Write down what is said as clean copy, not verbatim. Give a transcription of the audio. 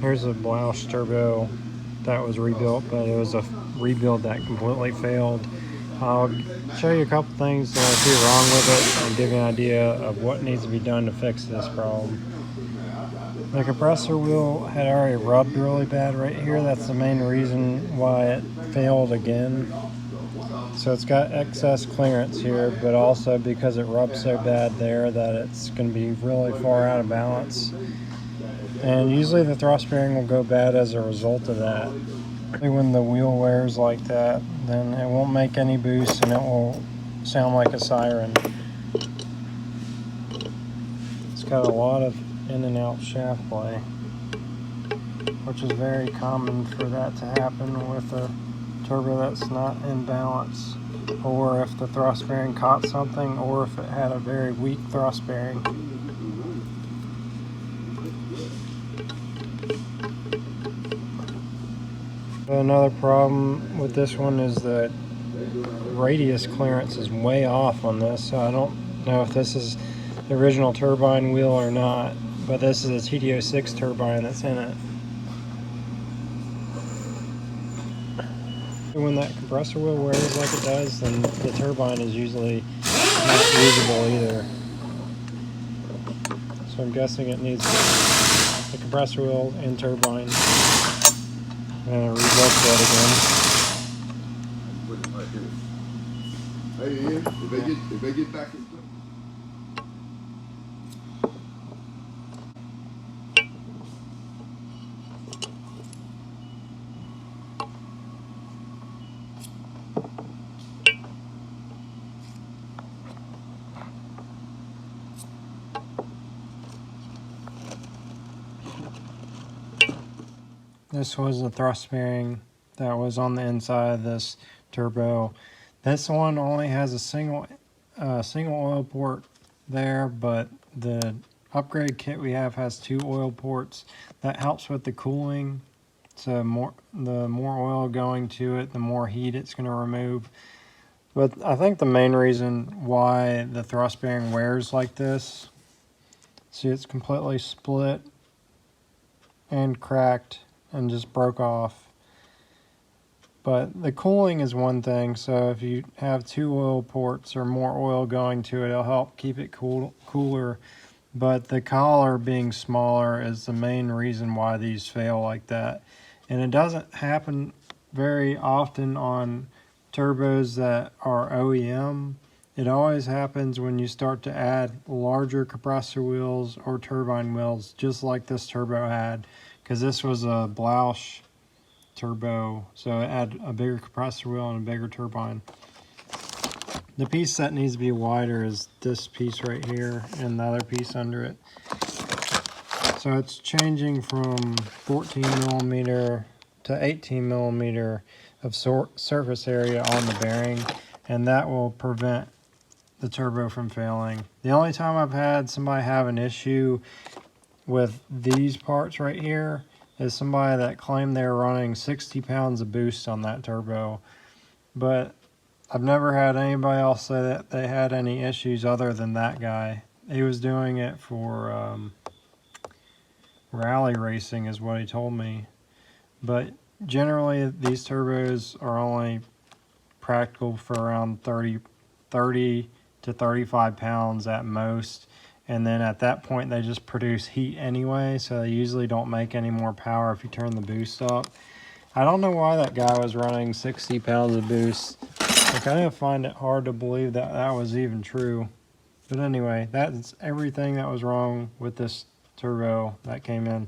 Here's a Blausch turbo that was rebuilt, but it was a rebuild that completely failed. I'll show you a couple things that I see wrong with it and give you an idea of what needs to be done to fix this problem. The compressor wheel had already rubbed really bad right here. That's the main reason why it failed again. So it's got excess clearance here, but also because it rubbed so bad there that it's going to be really far out of balance. And usually the thrust bearing will go bad as a result of that. When the wheel wears like that, then it won't make any boost and it will sound like a siren. It's got a lot of in and out shaft play, which is very common for that to happen with a turbo that's not in balance, or if the thrust bearing caught something, or if it had a very weak thrust bearing. Another problem with this one is that radius clearance is way off on this, so I don't know if this is the original turbine wheel or not, but this is a TD06 turbine that's in it. When that compressor wheel wears like it does, then the turbine is usually not usable either. So I'm guessing it needs the compressor wheel and turbine. I'm going to rebuild that again. Hey Ian, if they get back in. This was the thrust bearing that was on the inside of this turbo. This one only has a single oil port there, but the upgrade kit we have has 2 oil ports. That helps with the cooling. So the more oil going to it, the more heat it's going to remove. But I think the main reason why the thrust bearing wears like this, see, it's completely split and cracked and just broke off. But the cooling is one thing, so if you have 2 oil ports or more oil going to it, it'll help keep it cooler. But the collar being smaller is the main reason why these fail like that. And it doesn't happen very often on turbos that are OEM. It always happens when you start to add larger compressor wheels or turbine wheels, just like this turbo had, because this was a Blausch turbo, so it had a bigger compressor wheel and a bigger turbine. The piece that needs to be wider is this piece right here and the other piece under it. So it's changing from 14 millimeter to 18 millimeter of surface area on the bearing, and that will prevent the turbo from failing. The only time I've had somebody have an issue with these parts right here is somebody that claimed they were running 60 pounds of boost on that turbo, but I've never had anybody else say that they had any issues other than that guy. He was doing it for rally racing is what he told me. But generally these turbos are only practical for around 30 to 35 pounds at most. And then at that point they just produce heat anyway, so they usually don't make any more power if you turn the boost up. I don't know why that guy was running 60 pounds of boost. I kind of find it hard to believe that that was even true. But anyway, that's everything that was wrong with this turbo that came in.